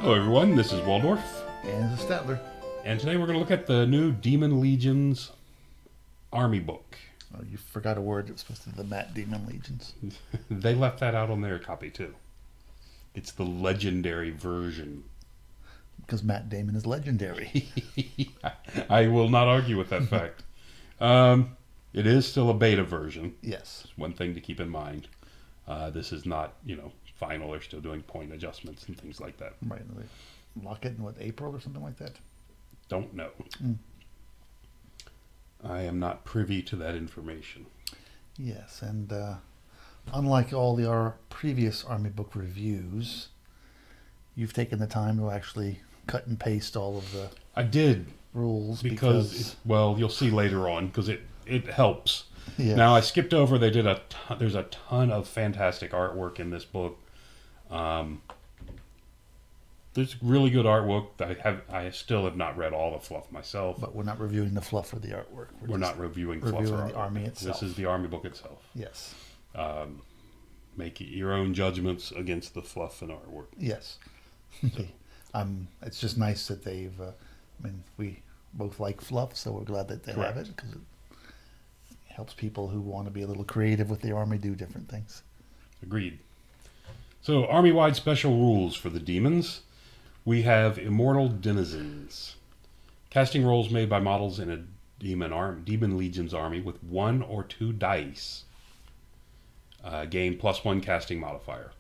Hello everyone, this is Waldorf. And the Statler. And today we're going to look at the new Daemon Legions Armybook. Oh, you forgot a word. It was supposed to be the Matt Daemon Legions. They left that out on their copy too. It's the legendary version. Because Matt Damon is legendary. I will not argue with that fact. It is still a beta version. Yes. It's one thing to keep in mind. This is not, final. They're still doing point adjustments and things like that. Right. Lock it in, April or something like that? Don't know. I am not privy to that information. Yes, and unlike all our previous Army book reviews, you've taken the time to actually cut and paste all of the I did rules because you'll see later on because it helps. Yes. Now I skipped over. They did there's a ton of fantastic artwork in this book. There's really good artwork. I still have not read all the fluff myself. But we're not reviewing the fluff or the artwork. We're not reviewing fluff or the army itself. This is the army book itself. Yes. Make your own judgments against the fluff and artwork. Yes. It's just nice that they've. We both like fluff, so we're glad that they have it because it helps people who want to be a little creative with the army do different things. Agreed. So, army-wide special rules for the demons. We have Immortal Denizens. Casting rolls made by models in a Daemon Legions army with 1 or 2 dice. Gain +1 casting modifier.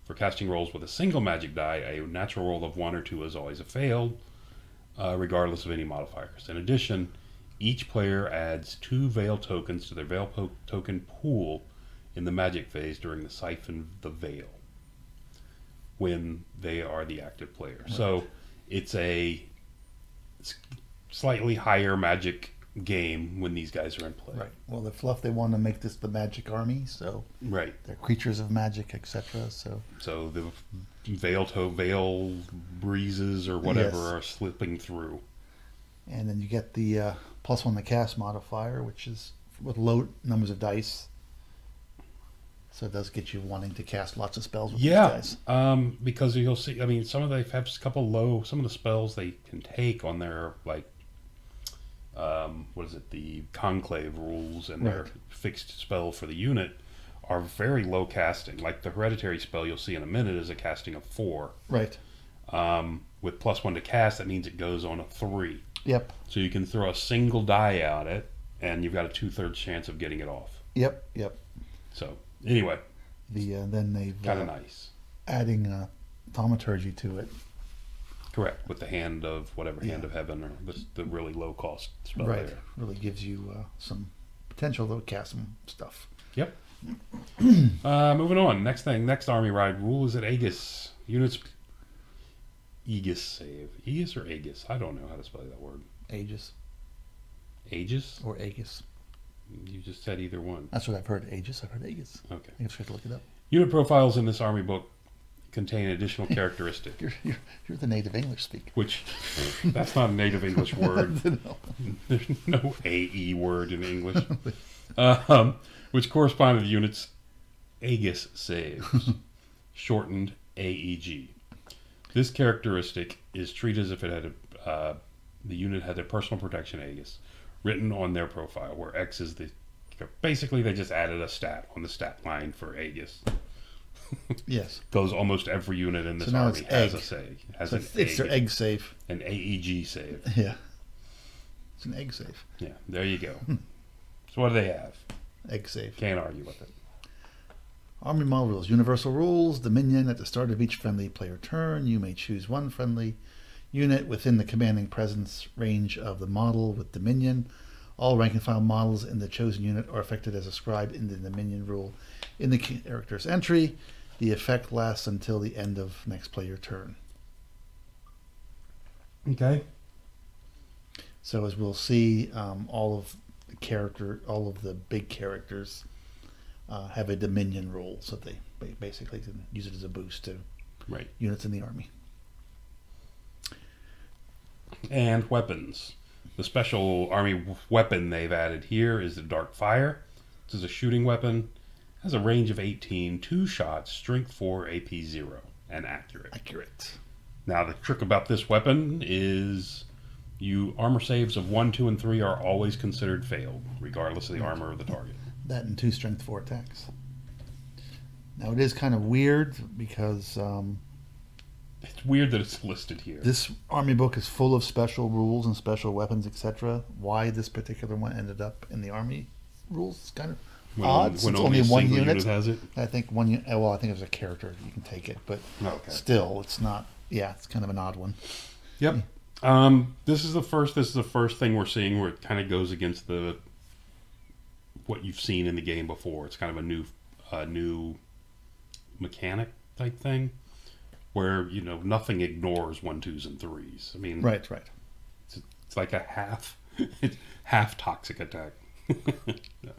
For casting rolls with a single magic die, a natural roll of 1 or 2 is always a failed, regardless of any modifiers. In addition, each player adds 2 Veil tokens to their Veil token pool in the magic phase during the Siphon the Veil, when they are the active player. Right. So it's a slightly higher magic game when these guys are in play. Right. Well, the fluff, they want to make this the magic army, so right. They're creatures of magic, etc. So the veil breezes or whatever are slipping through. And then you get the +1 to cast modifier, which is with low numbers of dice. So it does get you wanting to cast lots of spells with these guys. Because you'll see, some of them have some of the spells they can take on their, the Conclave rules and their fixed spell for the unit are very low casting. Like the Hereditary spell you'll see in a minute is a casting of 4. Right. With +1 to cast, that means it goes on a 3. Yep. So you can throw a single die at it, and you've got a 2/3 chance of getting it off. Yep. So anyway, then they've kind of nice adding thaumaturgy to it. Correct, with the hand of hand of heaven or the really low cost spell. Right, there. Really gives you some potential to cast some stuff. Yep. Moving on. Next army ride rule is at Aegis. Units Aegis save. Aegis or Aegis? I don't know how to spell that word. Aegis. Aegis? Or Aegis. You just said either one. That's what I've heard. Aegis. I've heard Aegis. Okay. I guess we have to look it up. Unit profiles in this army book contain additional characteristics. You're the native English speaker. Which, that's not a native English word. No. There's no AE word in English. Which correspond to the unit's Aegis saves, shortened AEG. This characteristic is treated as if it had the unit had their personal protection Aegis written on their profile, where X is basically they just added a stat on the stat line for Aegis. Yes. Because almost every unit in this army has a save. It's their egg save. An AEG save. Yeah. It's an egg save. Yeah, there you go. So what do they have? Egg save. Can't argue with it. Army model rules. Universal rules. Dominion. At the start of each friendly player turn, you may choose one friendly unit within the commanding presence range of the model with Dominion. All rank and file models in the chosen unit are affected as described in the Dominion rule in the character's entry. The effect lasts until the end of next player turn. Okay. So as we'll see, all of the big characters have a Dominion rule, so they basically can use it as a boost to units in the army. And weapons. The special army weapon they've added here is the Dark Fire. This is a shooting weapon. Has a range of 18, 2 shots, strength 4, AP 0, and accurate. Now, the trick about this weapon is armor saves of 1, 2, and 3 are always considered failed, regardless of the armor of the target. That and 2 strength 4 attacks. Now, it is kind of weird because It's weird that it's listed here. this army book is full of special rules and special weapons, etc. Why this particular one ended up in the army rules is kind of odd. When It's only a one single unit. has it. I think one unit. Well, I think it was a character. You can take it, but Okay. still, it's not. Yeah, it's kind of an odd one. Yep. This is the first thing we're seeing where it kind of goes against what you've seen in the game before. It's kind of a new mechanic type thing where nothing ignores 1, 2s, and 3s. I mean, Right. it's like a half toxic attack.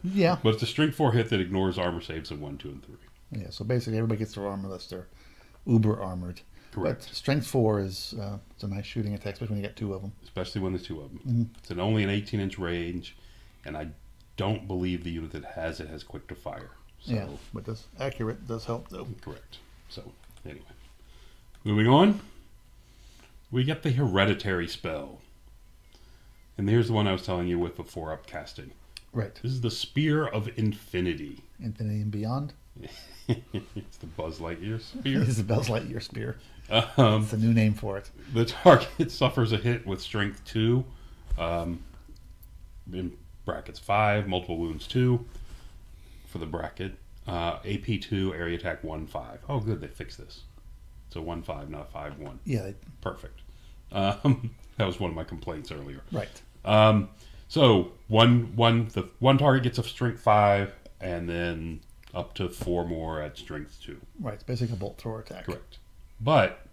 Yeah. But it's a strength 4 hit that ignores armor saves of 1, 2, and 3. Yeah. So basically, everybody gets their armor unless they're uber armored. Correct. But strength 4 is it's a nice shooting attack, especially when you get 2 of them. Especially when there's 2 of them. Mm-hmm. It's only an 18-inch range, and I don't believe the unit that has it has quick to fire. So, Yeah, but that's accurate. Does help though. correct. So, anyway. Moving on. We get the hereditary spell. And here's the one I was telling you with before upcasting. Right. This is the Spear of Infinity. Infinity and Beyond. It's the Buzz Lightyear spear. This is the Buzz Lightyear spear. Um, It's a new name for it. the target suffers a hit with strength 2, in brackets 5, multiple wounds 2 for the bracket, AP 2, area attack 1, 5. Oh, good, they fixed this. It's a 1, 5, not a 5, 1. Yeah. Perfect. That was one of my complaints earlier. Right. So the one target gets a strength 5, and then up to 4 more at strength 2. Right. It's basically a bolt thrower attack. Correct. But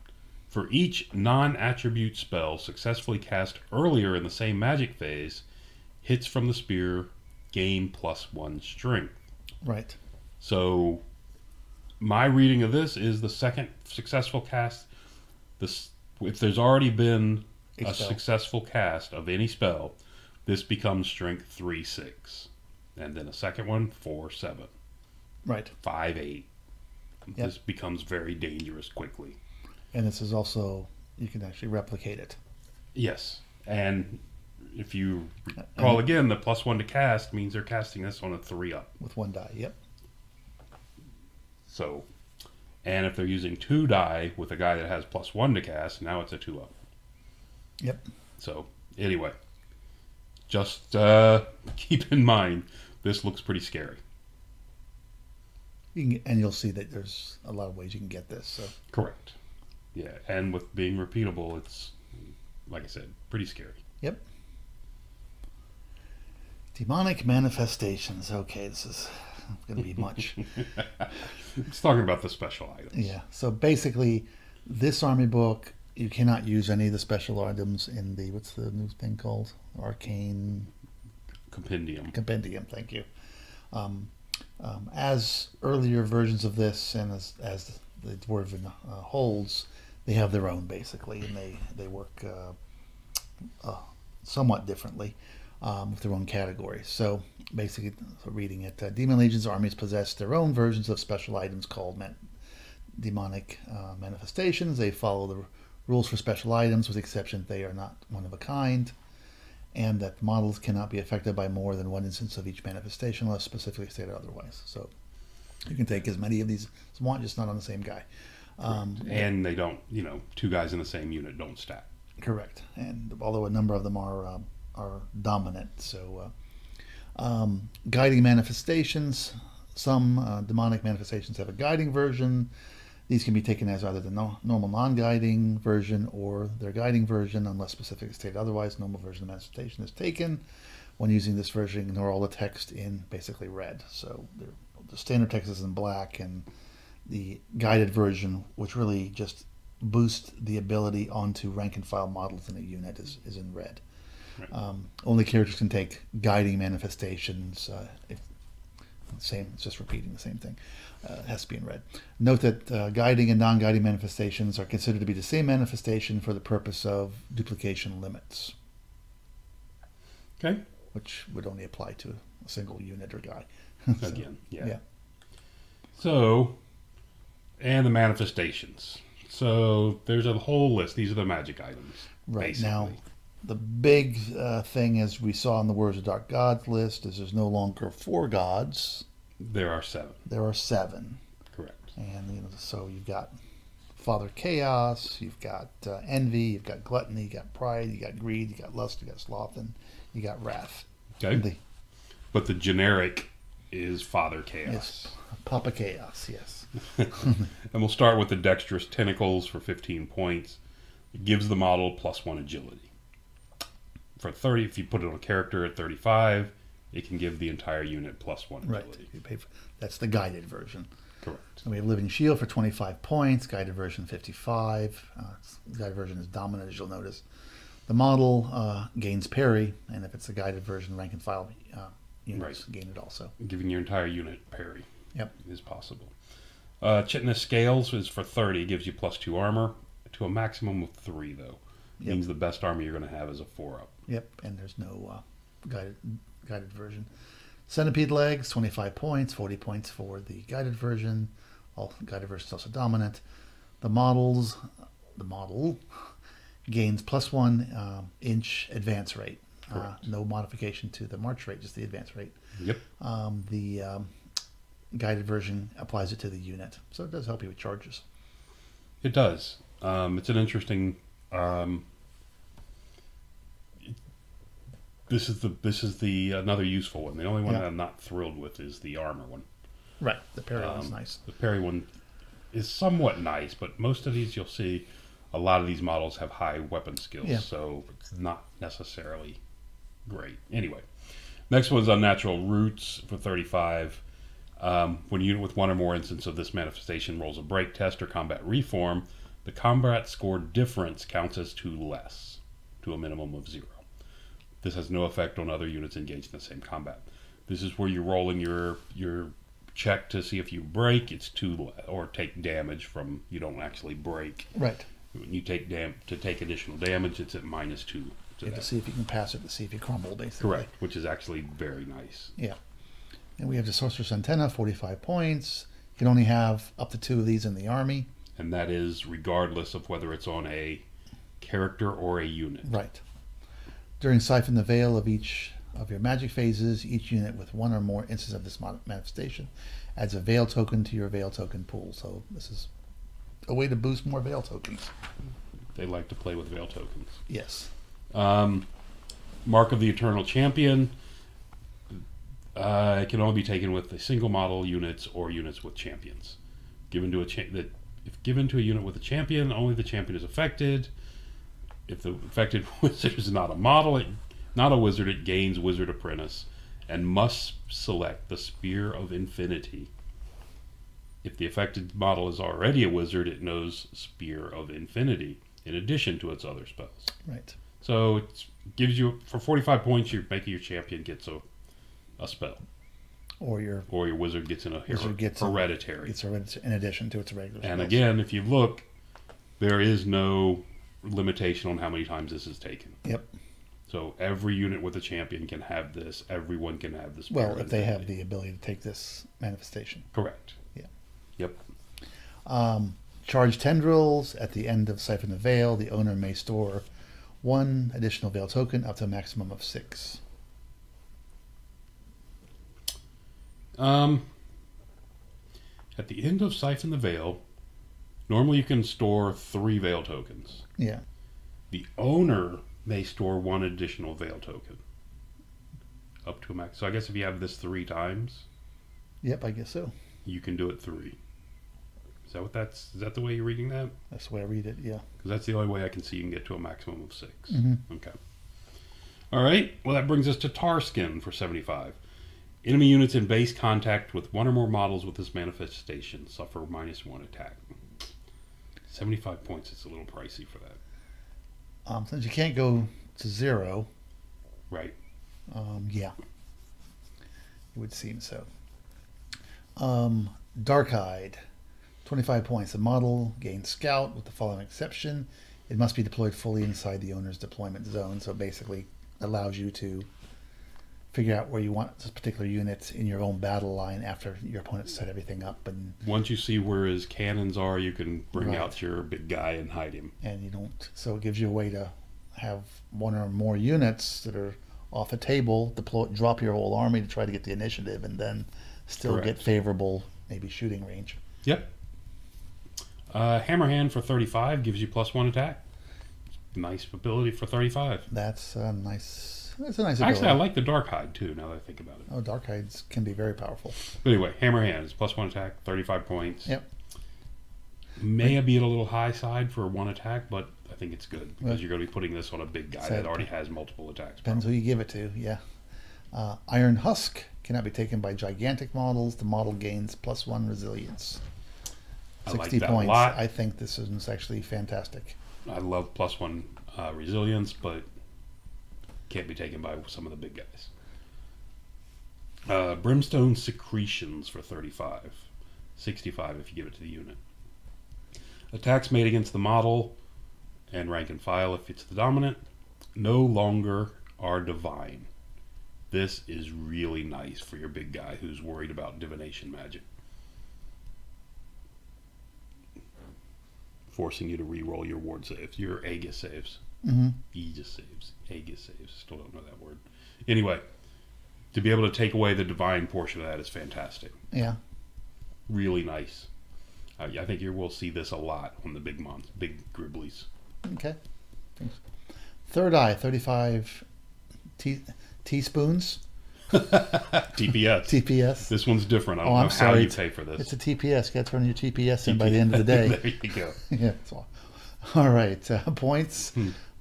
for each non-attribute spell successfully cast earlier in the same magic phase, hits from the spear gain +1 strength. Right. So my reading of this is the second successful cast. If there's already been a spell. successful cast of any spell, this becomes strength 3, 6. And then a second one, 4, 7. Right. 5, 8. Yep. This becomes very dangerous quickly. And this is also, you can actually replicate it. Yes. And if you recall again, the +1 to cast means they're casting this on a 3 up. With 1 die. Yep. So, and if they're using 2 die with a guy that has +1 to cast, now it's a 2 up. Yep. So, anyway, just keep in mind, this looks pretty scary. And you'll see that there's a lot of ways you can get this. So Correct. Yeah, and with being repeatable, it's, like I said, pretty scary. Yep. Demonic Manifestations. Okay, this is going to be much. It's talking about the special items. Yeah. So basically, this army book, you cannot use any of the special items in the, what's the new thing called? Arcane Compendium. Thank you. As earlier versions of this, and as the Dwarven holds, they have their own basically, and they work somewhat differently with their own categories. So basically, reading it, Demon Legions armies possess their own versions of special items called Demonic Manifestations. They follow the rules for special items, with the exception that they are not one of a kind, and that models cannot be affected by more than one instance of each manifestation unless specifically stated otherwise. So you can take as many of these as you want, just not on the same guy. And they don't, 2 guys in the same unit don't stack. Correct. And although a number of them are dominant. So guiding manifestations, some demonic manifestations have a guiding version. These can be taken as either the normal non-guiding version or their guiding version, unless specifically stated otherwise. Normal version of the manifestation is taken. When using this version, ignore all the text in basically red. So the standard text is in black, and the guided version, which really just boosts the ability onto rank and file models in a unit, is in red. Right. Only characters can take guiding manifestations. It's just repeating the same thing. It has to be in red. Note that guiding and non-guiding manifestations are considered to be the same manifestation for the purpose of duplication limits. Okay. Which would only apply to a single unit or guy. Again, yeah. Yeah. So, and the manifestations. So there's a whole list. These are the magic items. Right. Basically. Now, the big thing, as we saw in the Words of Dark Gods list, is there's no longer 4 gods. There are 7. There are 7. Correct. And so you've got Father Chaos, you've got Envy, you've got Gluttony, you got Pride, you got Greed, you got Lust, you got Sloth, and you got Wrath. Okay. But the generic is Father Chaos. Yes. Papa Chaos, yes. And we'll start with the Dexterous Tentacles for 15 points. It gives the model +1 agility. For 30, if you put it on a character at 35, it can give the entire unit +1 agility. Right. That's the guided version. Correct. And we have Living Shield for 25 points, guided version 55. Guided version is dominant, as you'll notice. The model gains parry, and if it's a guided version, rank and file units gain it also. Giving your entire unit parry is possible. Chitinous Scales is for 30, gives you +2 armor, to a maximum of 3, though. Means the best armor you're going to have is a 4-up. Yep, and there's no guided version. Centipede Legs, 25 points, 40 points for the guided version. All guided versions also dominant. The model gains +1 inch advance rate. No modification to the march rate, just the advance rate. Yep. The guided version applies it to the unit, so it does help you with charges. It does. It's an interesting. This is the another useful one. The only one that I'm not thrilled with is the armor one. Right. The parry one's nice. The parry one is somewhat nice, but most of these you'll see a lot of these models have high weapon skills, so it's not necessarily great. Anyway, next one's Unnatural Roots for 35. When a unit with 1 or more instances of this manifestation rolls a break test or combat reform, the combat score difference counts as 2 less, to a minimum of 0. This has no effect on other units engaged in the same combat. This is where you're rolling your check to see if you break. It's 2 or take damage from you don't actually break. Right. When you take to take additional damage, it's at -2. To see if you can pass it, to see if you crumble, basically. Correct, which is actually very nice. Yeah. And we have the Sorcerer's Antenna, 45 points. You can only have up to 2 of these in the army. And that is regardless of whether it's on a character or a unit. Right. During Siphon the Veil of each of your magic phases, each unit with 1 or more instances of this manifestation adds a Veil token to your Veil token pool. So this is a way to boost more Veil tokens. They like to play with Veil tokens. Yes. Mark of the Eternal Champion. It can only be taken with the single model units or units with champions. If given to a unit with a champion, only the champion is affected. If the affected wizard is not a wizard, it gains Wizard Apprentice and must select the Spear of Infinity. If the affected model is already a wizard, it knows Spear of Infinity in addition to its other spells. Right. So it gives you, for 45 points, you're making your champion gets a spell. Or your wizard gets hereditary. It's in addition to its regular spells. And again, if you look, there is no limitation on how many times this is taken. Yep. So every unit with a champion can have this. Everyone can have this. Well, if they have the ability to take this manifestation. Correct. Yeah. Yep. Charge Tendrils. At the end of Siphon the Veil, the owner may store 1 additional Veil token up to a maximum of 6. At the end of Siphon the Veil, normally you can store 3 Veil tokens. Yeah. The owner may store 1 additional Veil token. Up to a max. So I guess if you have this 3 times. Yep, I guess so. You can do it 3. Is that the way you're reading that? That's the way I read it, yeah. Because that's the only way I can see you can get to a maximum of 6. Mm-hmm. Okay. All right. Well, that brings us to Tarskin for 75. Enemy units in base contact with 1 or more models with this manifestation suffer -1 attack. 75 points. It's a little pricey for that. Since you can't go to 0. Right. Yeah. It would seem so. Dark-Eyed. 25 points. The model gains Scout with the following exception. It must be deployed fully inside the owner's deployment zone. So basically allows you to figure out where you want this particular unit in your own battle line after your opponent set everything up. And once you see where his cannons are, you can bring Right. out your big guy and hide him. and you don't. So it gives you a way to have one or more units that are off the table, drop your whole army to try to get the initiative, and then still Correct. get favorable, maybe shooting range. Yep. Hammerhand for 35 gives you +1 attack. Nice ability for 35. That's a nice. That's a nice ability. Actually, I like the Dark Hide too, now that I think about it. Oh, Dark Hides can be very powerful. But anyway, Hammerhand is +1 attack, 35 points. Yep. May be at a little high side for one attack, but I think it's good because Well, you're going to be putting this on a big guy so that already has multiple attacks. Depends who you give it to. Yeah. Iron Husk cannot be taken by gigantic models. The model gains +1 resilience. I like 60 that a points. lot. I think this is actually fantastic. I love +1 resilience, but can't be taken by some of the big guys. Brimstone Secretions for 35. 65 if you give it to the unit. Attacks made against the model and rank and file if it's the dominant no longer are divine. This is really nice for your big guy who's worried about divination magic. Forcing you to re-roll your ward saves, your Aegis saves. Mm-hmm. Aegis saves. Aegis saves. Still don't know that word. Anyway, to be able to take away the divine portion of that is fantastic. Yeah. Really nice. I think we'll see this a lot on the big Gribblies. Okay. Thanks. Third Eye, 35 teaspoons. TPS. TPS. This one's different. I don't Oh, know I'm how sorry. you pay for this. It's a TPS. You got to turn your TPS in by the end of the day. There you go. Yeah. That's all right. Points.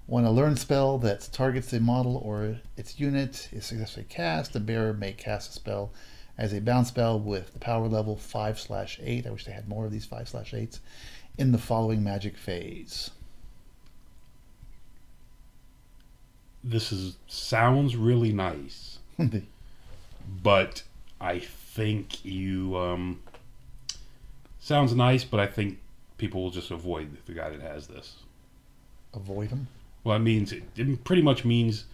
When a learn spell that targets a model or its unit is successfully cast, the bearer may cast a spell as a bound spell with the power level 5/8. I wish they had more of these 5/8s in the following magic phase. This sounds really nice, but I think you sounds nice, but I think people will just avoid the guy that has this. Avoid them. Well, it pretty much means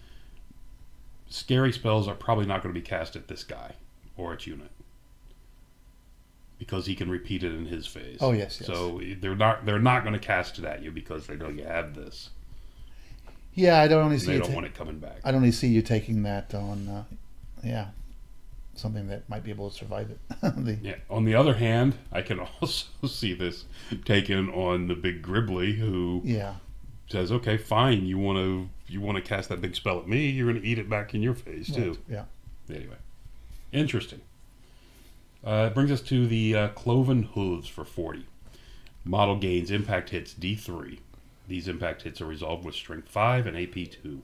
scary spells are probably not going to be cast at this guy or its unit because he can repeat it in his phase. Oh yes, yes. So they're not going to cast it at you because they know you have this. Yeah, I don't only see. They don't want it coming back. I don't really see you taking that on. Something that might be able to survive it. Yeah. On the other hand, I can also see this taken on the big Gribbly who says, "Okay, fine. You want to cast that big spell at me? You're going to eat it back in your face too." Right. Yeah. Anyway, interesting. It brings us to the Cloven Hooves for 40. Model gains impact hits D3. These impact hits are resolved with Strength 5 and AP 2.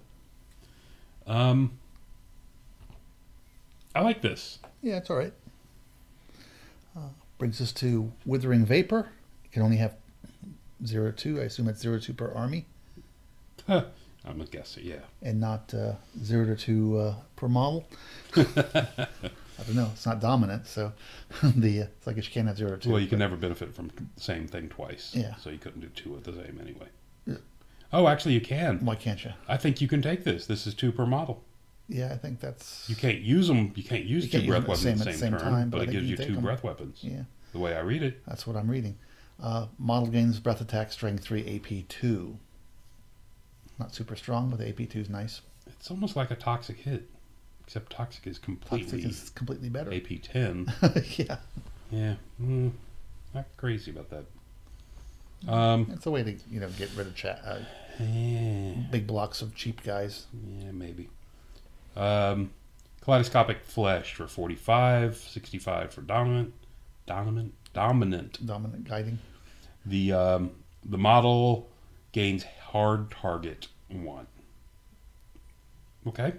I like this. Yeah, it's all right. Brings us to Withering Vapor. You can only have 0-2. I assume it's 0-2 per army. I'm going to guess it, yeah. And not 0-2 per model. I don't know. It's not dominant, so it's like you can't have 0-2. Well, you can never benefit from the same thing twice. Yeah. So you couldn't do two of the same anyway. Yeah. Oh, actually, you can. Why can't you? I think you can take this. This is 2 per model. Yeah, I think that's... You can't use them. You can't use two breath weapons at the same turn, time, but I it think gives you can 2 take 'em. breath weapons. Yeah, The way I read it. that's what I'm reading. Model gains breath attack, strength 3, AP 2. Not super strong, but the AP 2 is nice. It's almost like a toxic hit, except toxic is completely Toxic is completely better. AP 10. Yeah. Yeah, not crazy about that. It's a way to get rid of big blocks of cheap guys. Yeah, maybe. Kaleidoscopic Flesh for 45, 65 for dominant. Dominant guiding. The model gains hard target 1. Okay.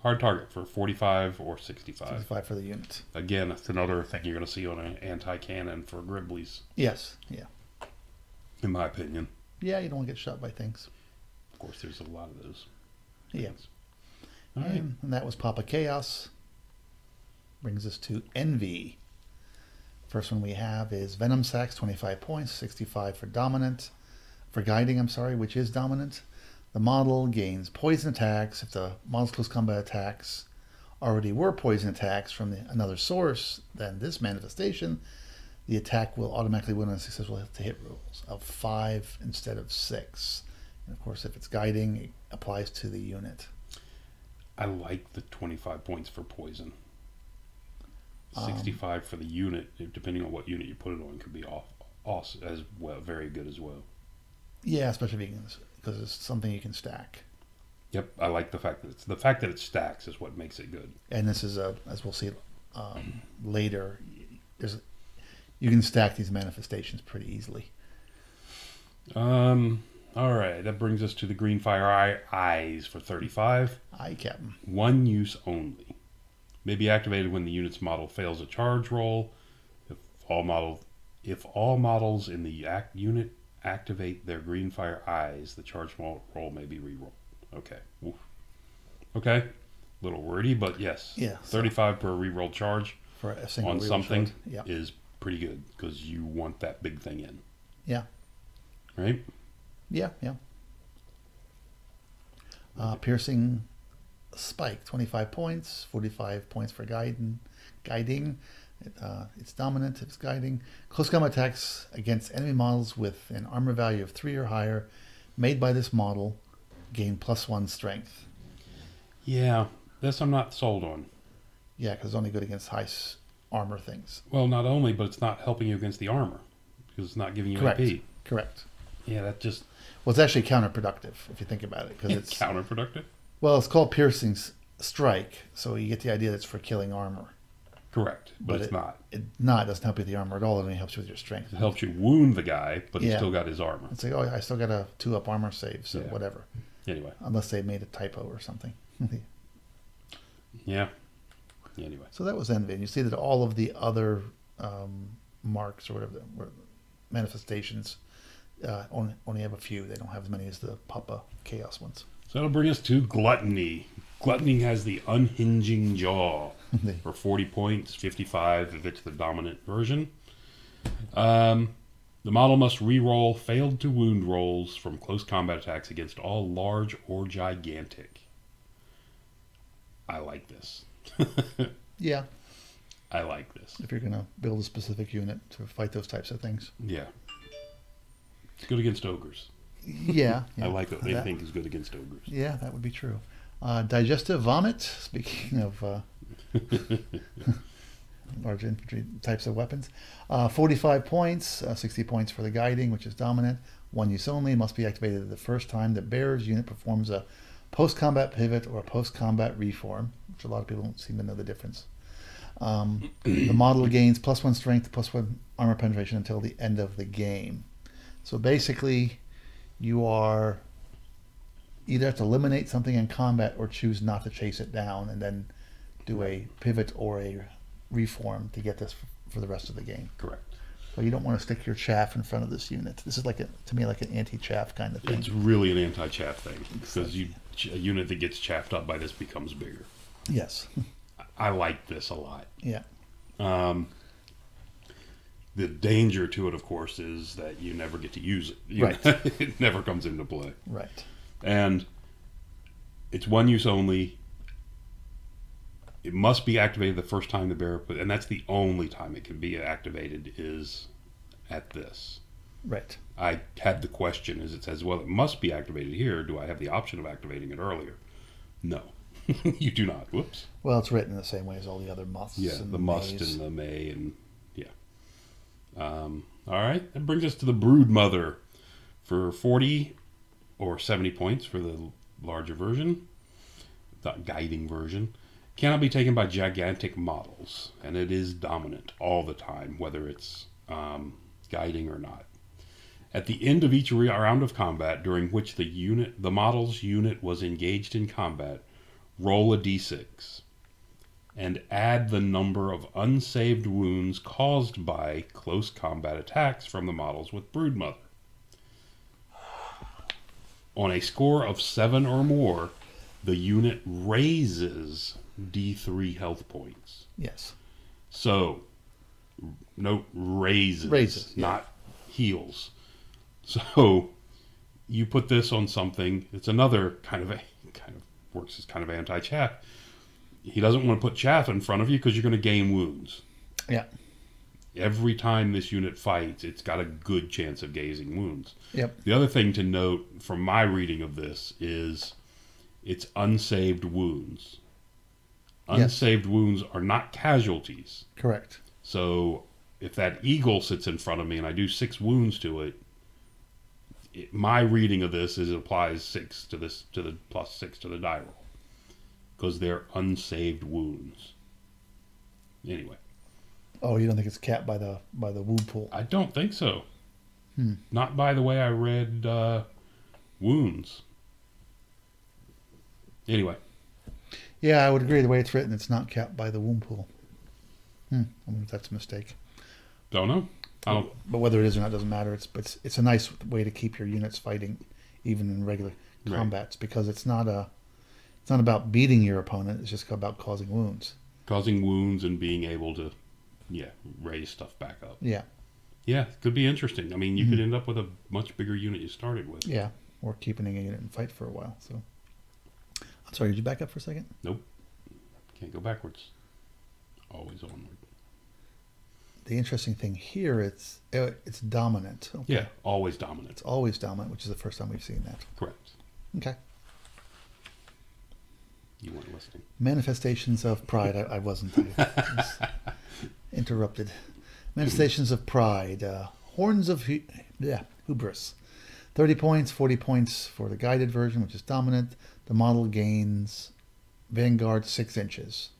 Hard target for 45 or 65. 65 for the unit. Again, that's another thing you're going to see on an anti-cannon for Gribblies, Yes. Yeah. in my opinion. Yeah, you don't want to get shot by things. Of course, there's a lot of those. Yeah. things. All right. And that was Papa Chaos. Brings us to Envy. First one we have is Venom Sacs, 25 points, 65 for dominant. For guiding, which is dominant. The model gains poison attacks. If the model's close combat attacks already were poison attacks from another source than this manifestation, the attack will automatically win on successful to hit rolls of 5 instead of 6. And of course, if it's guiding, it applies to the unit. I like the 25 points for poison. 65 for the unit, depending on what unit you put it on, could be awesome as well, very good as well. Yeah, especially because it's something you can stack. Yep, I like the fact that it stacks is what makes it good. And this is as we'll see later, you can stack these manifestations pretty easily. All right, that brings us to the green fire eyes for 35. Aye, Captain. One use only. May be activated when the unit's model fails a charge roll. If all models in the unit activate their green fire eyes, the charge roll may be rerolled. Okay. Oof. Okay. A little wordy, but yes. Yeah. 35 per reroll charge for a single on something yep. is pretty good because you want that big thing in. Yeah. Right? Yeah, yeah. Piercing spike, 25 points, 45 points for guiding. It's dominant, it's guiding. Close combat attacks against enemy models with an armor value of 3 or higher made by this model gain +1 strength. Yeah, this I'm not sold on. Yeah, because it's only good against high armor things. Well, not only, but it's not helping you against the armor because it's not giving you Correct. AP. Correct. Yeah, that just... Well, it's actually counterproductive if you think about it. Cause it's counterproductive? Well, it's called piercing strike, so you get the idea that it's for killing armor. Correct, but it's not. It doesn't help you with the armor at all. It only helps you with your strength. It helps you wound the guy, but he's still got his armor. It's like, oh, I still got a 2-up armor save, so Yeah. whatever. Anyway. Unless they made a typo or something. Yeah. Anyway. So that was Envy. And you see that all of the other marks or whatever, manifestations, only have a few. They don't have as many as the Papa Chaos ones. So that'll bring us to Gluttony. Gluttony has the Unhinging Jaw for 40 points, 55 if it's the dominant version. The model must re-roll failed to wound rolls from close combat attacks against all large or gigantic. I like this. Yeah. I like this. If you're going to build a specific unit to fight those types of things. Yeah. It's good against ogres. Yeah. I like it. I think is good against ogres. Yeah, that would be true. Digestive vomit, speaking of large infantry types of weapons. 45 points, 60 points for the guiding, which is dominant. One use only, must be activated the first time the bearer's unit performs a post-combat pivot or a post-combat reform, which a lot of people don't seem to know the difference. The model gains +1 strength, +1 armor penetration until the end of the game. So basically, you are either have to eliminate something in combat or choose not to chase it down and then do a pivot or a reform to get this for the rest of the game. Correct. So you don't want to stick your chaff in front of this unit. This is to me like an anti-chaff kind of thing. It's really an anti-chaff thing because a unit that gets chaffed up by this becomes bigger. Yes. I like this a lot. Yeah. The danger to it, of course, is that you never get to use it. Right. It never comes into play. Right. And it's one use only. It must be activated the first time the bearer and that's the only time it can be activated is at this. Right. I had the question as it says, well, it must be activated here. Do I have the option of activating it earlier? No, you do not. Whoops. Well, it's written the same way as all the other musts. Yeah, and the must mays. and the may and yeah. All right, that brings us to the Brood Mother for 40 or 70 points for the larger version, the guiding version. Cannot be taken by gigantic models, and it is dominant all the time, whether it's guiding or not. At the end of each round of combat during which the model's unit was engaged in combat, roll a d6 and add the number of unsaved wounds caused by close combat attacks from the models with Brood Mother. On a score of 7 or more, the unit raises D3 health points. Yes. So, note raises, not heals. So, you put this on something. It's another kind of works as kind of anti-chaff. he doesn't want to put chaff in front of you because you're going to gain wounds. Yeah. Every time this unit fights, it's got a good chance of gaining wounds. Yep. The other thing to note from my reading of this is it's unsaved wounds. Unsaved wounds are not casualties. Correct. So if that eagle sits in front of me and I do 6 wounds to it, my reading of this is it applies 6 to this, to the plus 6 to the die roll, because they're unsaved wounds. Anyway. Oh, you don't think it's capped by the wound pool? I don't think so. Not by the way I read wounds. Anyway. Yeah, I would agree. The way it's written, it's not capped by the wound pool. I wonder if that's a mistake. Don't know. I don't. But whether it is or not doesn't matter. It's a nice way to keep your units fighting, even in regular combats, because it's not about beating your opponent. It's just about causing wounds. Causing wounds and being able to, raise stuff back up. Yeah. Yeah, it could be interesting. I mean, you could end up with a much bigger unit you started with. Yeah, or keeping a unit and fight for a while. So, I'm sorry. Did you back up for a second? Nope. Can't go backwards. Always onward. The interesting thing here, it's dominant. Okay. Yeah, always dominant. It's always dominant, which is the first time we've seen that. Correct. Okay. You weren't listening. Manifestations of pride. I wasn't. I was interrupted. Manifestations of pride. Horns of hubris. 30 points, 40 points for the guided version, which is dominant. The model gains Vanguard 6 inches.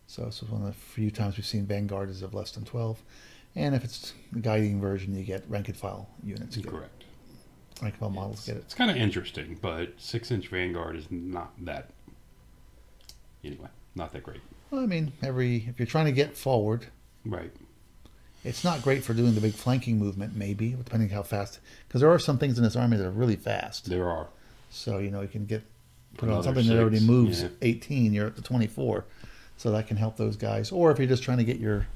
So this is one of the few times we've seen Vanguard is of less than 12. And if it's the guiding version, you get rank and file units. Correct. Rank and file models get it. It's kind of interesting, but 6-inch Vanguard is not that. Anyway, not that great. Well, I mean, if you're trying to get forward, right? It's not great for doing the big flanking movement, maybe, depending how fast. Because there are some things in this army that are really fast. There are. So you can put on Another something 6, that already moves 18. You're at the 24. So that can help those guys. Or if you're just trying to get your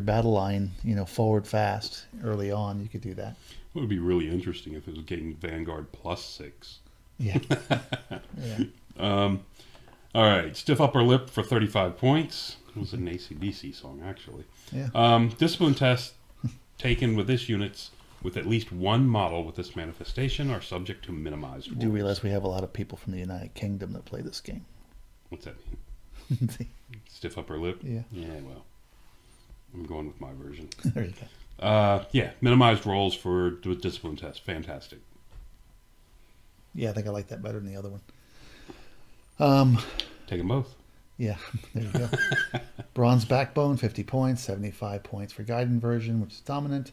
battle line, forward fast early on, you could do that. It would be really interesting if it was getting Vanguard plus 6. Yeah. Yeah. All right. Stiff Upper Lip for 35 points. It was an AC/DC song, actually. Yeah. Discipline tests taken with this units with at least one model with this manifestation are subject to minimized rules. Do you realize we have a lot of people from the United Kingdom that play this game? What's that mean? Stiff upper lip? Yeah. Yeah, well, I'm going with my version. There you go. Yeah, minimized rolls for discipline tests. Fantastic. Yeah, I think I like that better than the other one. Take them both. Yeah, there you go. Bronze Backbone, 50 points, 75 points for Guided version, which is dominant.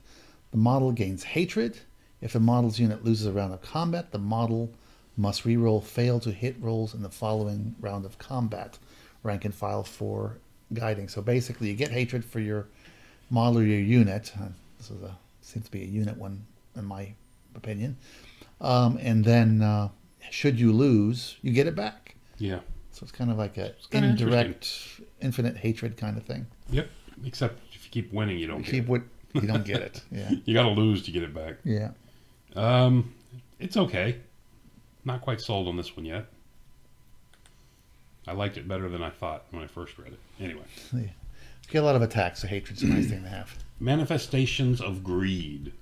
The model gains hatred. If the model's unit loses a round of combat, the model must reroll fail to hit rolls in the following round of combat. Rank and file for guiding. So basically, you get hatred for your model or your unit. This seems to be a unit one, in my opinion. And then, should you lose, you get it back. Yeah. So it's kind of like an indirect, infinite hatred kind of thing. Yep. Except if you keep winning, you don't get it. You don't get it. Yeah. You got to lose to get it back. Yeah. It's okay. Not quite sold on this one yet. I liked it better than I thought when I first read it. Anyway. Yeah. Get a lot of attacks, so hatred's a nice thing to have. Manifestations of Greed.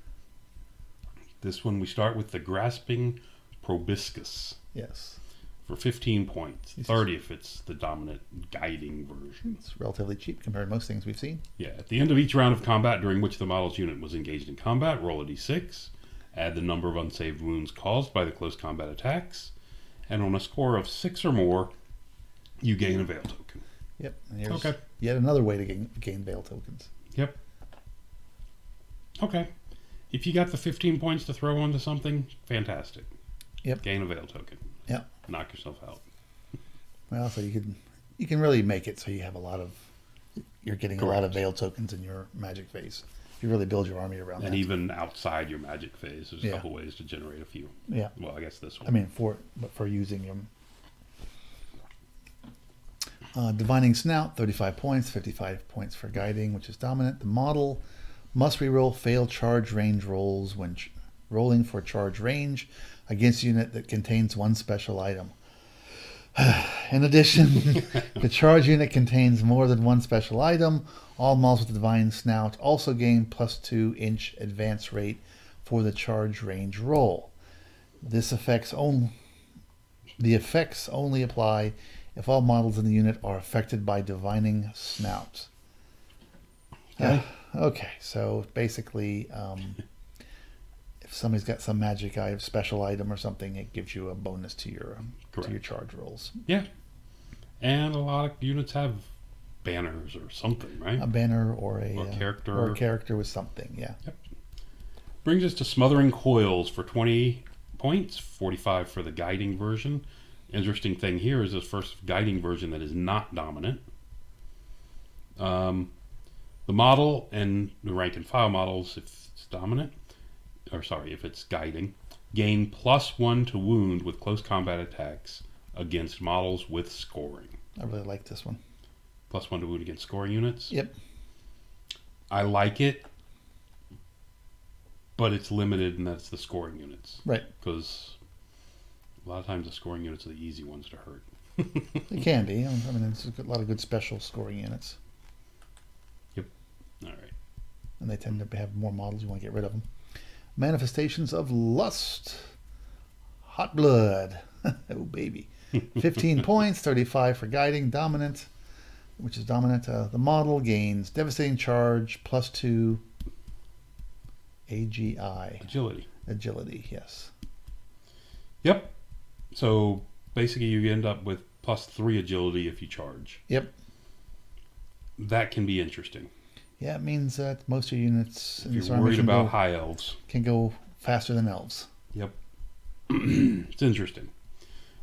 This one we start with the Grasping Proboscis. Yes. For 15 points. 30 if it's the dominant guiding version. It's relatively cheap compared to most things we've seen. Yeah. At the end of each round of combat during which the model's unit was engaged in combat, roll a d6. Add the number of unsaved wounds caused by the close combat attacks. And on a score of 6 or more, you gain a Veil token. Yep. And here's yet another way to gain Veil tokens. Yep. Okay. If you got the 15 points to throw onto something, fantastic. Yep. Gain a Veil token. Yep. Knock yourself out. Well, so you can really make it so you have you're getting Correct. a lot of Veil tokens in your magic phase. You really build your army around that. And even outside your magic phase, there's a Yeah. couple ways to generate a few. Yeah. Well, I guess this one. I mean, for using them. Divining Snout, 35 points, 55 points for guiding, which is dominant. The model must reroll failed charge range rolls when rolling for charge range against a unit that contains one special item. In addition, the charge unit contains more than one special item. All models with the Divine Snout also gain +2" advance rate for the charge range roll. The effects only apply if all models in the unit are affected by Divining Snout. Okay. Okay, so basically, if somebody's got some magic item, special item or something, it gives you a bonus to your charge rolls. Yeah. And a lot of units have banners or something, right? A banner or a character. Or a character with something, yeah. Yep. Brings us to Smothering Coils for 20 points, 45 for the guiding version. Interesting thing here is this first guiding version that is not dominant. The model and the rank and file models, if it's dominant, if it's guiding, gain +1 to wound with close combat attacks against models with scoring. I really like this one. +1 to wound against scoring units. Yep. I like it, but it's limited, and that's the scoring units. Right. Because a lot of times the scoring units are the easy ones to hurt. It can be. I mean, there's a lot of good special scoring units. Yep. All right. And they tend to have more models. You want to get rid of them. Manifestations of Lust. Hot Blood. Oh, baby. 15 points, 35 for guiding. Dominant, which is dominant. The model gains Devastating Charge, +2 AGI. Agility, yes. Yep. So basically you end up with +3 agility if you charge. Yep. That can be interesting. Yeah, it means that most of your units in If this you're army worried about high elves. can go faster than elves. Yep. It's interesting.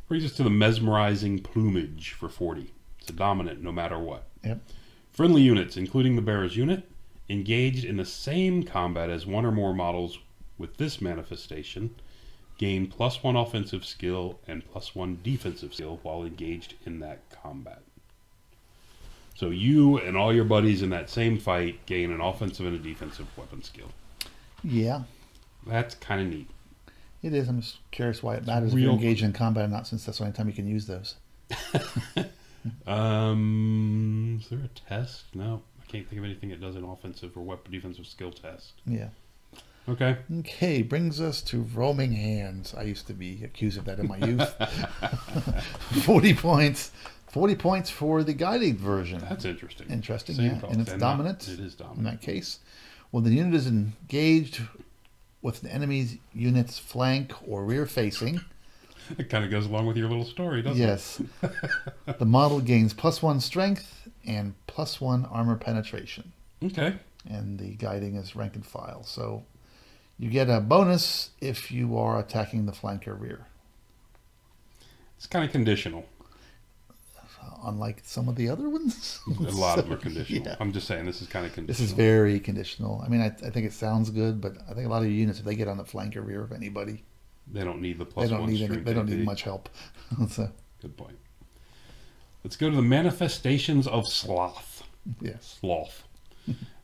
Brings us to the Mesmerizing Plumage for 40. It's a dominant no matter what. Yep. Friendly units, including the bearer's unit, engaged in the same combat as one or more models with this manifestation, gain +1 offensive skill and +1 defensive skill while engaged in that combat. So you and all your buddies in that same fight gain an offensive and a defensive weapon skill. Yeah. That's kind of neat. It is. I'm just curious why it matters if you're engaged in combat or not, since that's the only time you can use those. Is there a test? No, I can't think of anything that does an offensive or weapon defensive skill test. Yeah. Okay. Okay, brings us to Roaming Hands. I used to be accused of that in my youth. 40 points. 40 points for the guiding version. That's interesting. Interesting, Same yeah. cost. And it's dominant. It is dominant. In that case. When the unit is engaged with an enemy's unit's flank or rear facing. It kind of goes along with your little story, doesn't yes. it? Yes. The model gains +1 strength and +1 armor penetration. Okay. And the guiding is rank and file. So you get a bonus if you are attacking the flank or rear. It's kind of conditional. Unlike some of the other ones. A lot of them are conditional. Yeah. I'm just saying this is kind of conditional. This is very conditional. I mean, I think it sounds good, but I think a lot of your units, if they get on the flank or rear of anybody, they don't need the +1 strength. They don't need much help. So. Good point. Let's go to the Manifestations of Sloth. Yes. Sloth.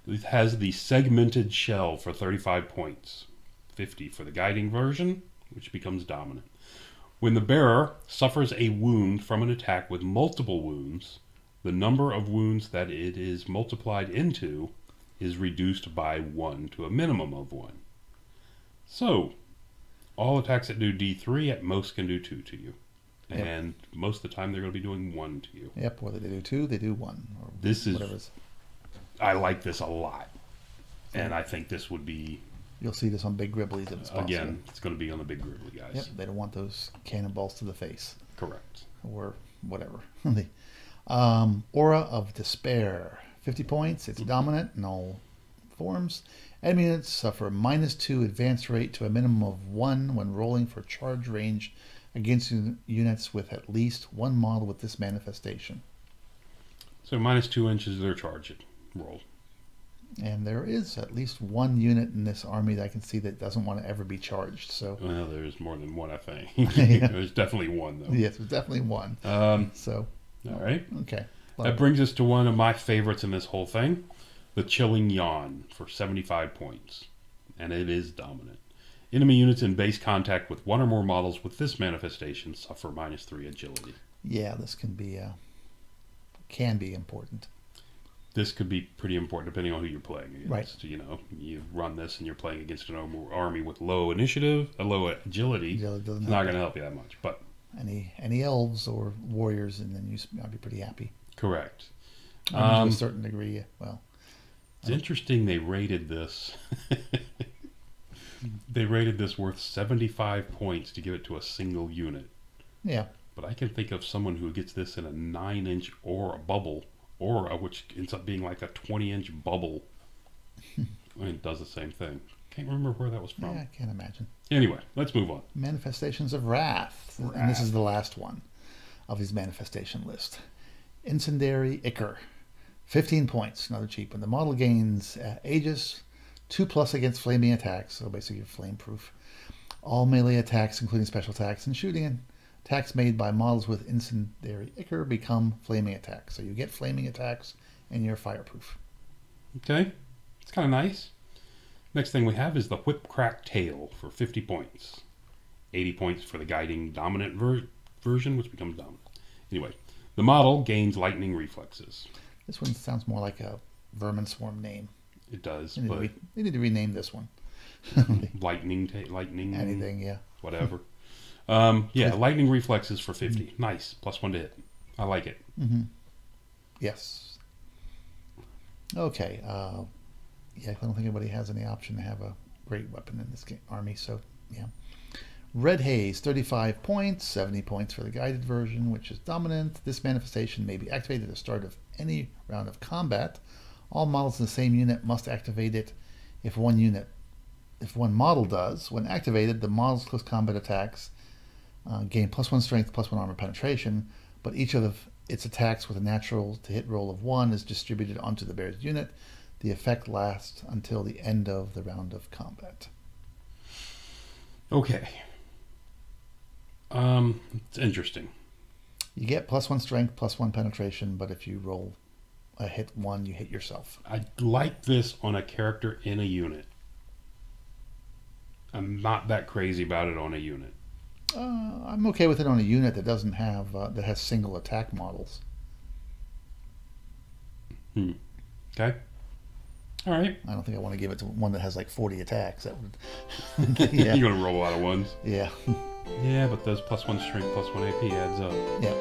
It has the Segmented Shell for 35 points. 50 for the guiding version, which becomes dominant. When the bearer suffers a wound from an attack with multiple wounds, the number of wounds that it is multiplied into is reduced by 1 to a minimum of 1. So, all attacks that do D3 at most can do 2 to you. Yep. And most of the time they're going to be doing 1 to you. Yep, whether they do 2, they do 1. Or this is, whatever. I like this a lot. And I think this would be... You'll see this on Big Gribbly. Again, it's going to be on the Big Gribbly, guys. Yep, they don't want those cannonballs to the face. Correct. Or whatever. The Aura of Despair. 50 points. It's dominant in all forms. Enemy units suffer -2 advance rate to a minimum of 1 when rolling for charge range against units with at least one model with this manifestation. So -2 inches their charge roll. And there is at least one unit in this army that I can see that doesn't want to ever be charged. So, well, there's more than one, I think. Yeah. There's definitely one, though. Yes, there's definitely one. So, all right. Okay. That brings us to one of my favorites in this whole thing, the Chilling Yawn for 75 points. And it is dominant. Enemy units in base contact with one or more models with this manifestation suffer -3 agility. Yeah, this can be important. This could be pretty important depending on who you're playing against. Right. You know, you run this and you're playing against an army with low initiative, a low agility. It's not going to help you that much. But any elves or warriors, and then I'll be pretty happy. Correct. To a certain degree, well. It's interesting they rated this. They rated this worth 75 points to give it to a single unit. Yeah. But I can think of someone who gets this in a 9-inch or a bubble, aura, which ends up being like a 20-inch bubble. And it does the same thing. Can't remember where that was from. Yeah, I can't imagine. Anyway, let's move on. Manifestations of Wrath. And this is the last one of his manifestation list. Incendiary Ichor. 15 points, another cheap one. The model gains Aegis, 2+ against flaming attacks, so basically you're flame proof. All melee attacks, including special attacks and shooting, attacks made by models with Incendiary Ichor become flaming attacks. So you get flaming attacks and you're fireproof. Okay, it's kind of nice. Next thing we have is the Whip Crack Tail for 50 points. 80 points for the guiding dominant version, which becomes dominant. Anyway, the model gains lightning reflexes. This one sounds more like a Vermin Swarm name. It does, They need to rename this one. lightning, anything, yeah. Whatever. Yeah, lightning reflexes for 50. Nice. +1 to hit. I like it. Yes. Okay. Yeah, I don't think anybody has any option to have a great weapon in this army, so yeah. Red Haze, 35 points, 70 points for the guided version, which is dominant. This manifestation may be activated at the start of any round of combat. All models in the same unit must activate it if one model does. When activated, the model's close combat attacks gain +1 strength, +1 armor penetration, but each of its attacks with a natural to hit roll of 1 is distributed onto the bear's unit. The effect lasts until the end of the round of combat. Okay. It's interesting. You get +1 strength, +1 penetration, but if you roll a hit 1, you hit yourself. I like this on a character in a unit. I'm not that crazy about it on a unit. I'm okay with it on a unit that doesn't have that has single attack models. Okay. All right. I don't think I want to give it to one that has like 40 attacks. That would. Yeah. You're gonna roll a lot of ones. Yeah. Yeah, but those +1 strength, +1 AP adds up. Yeah.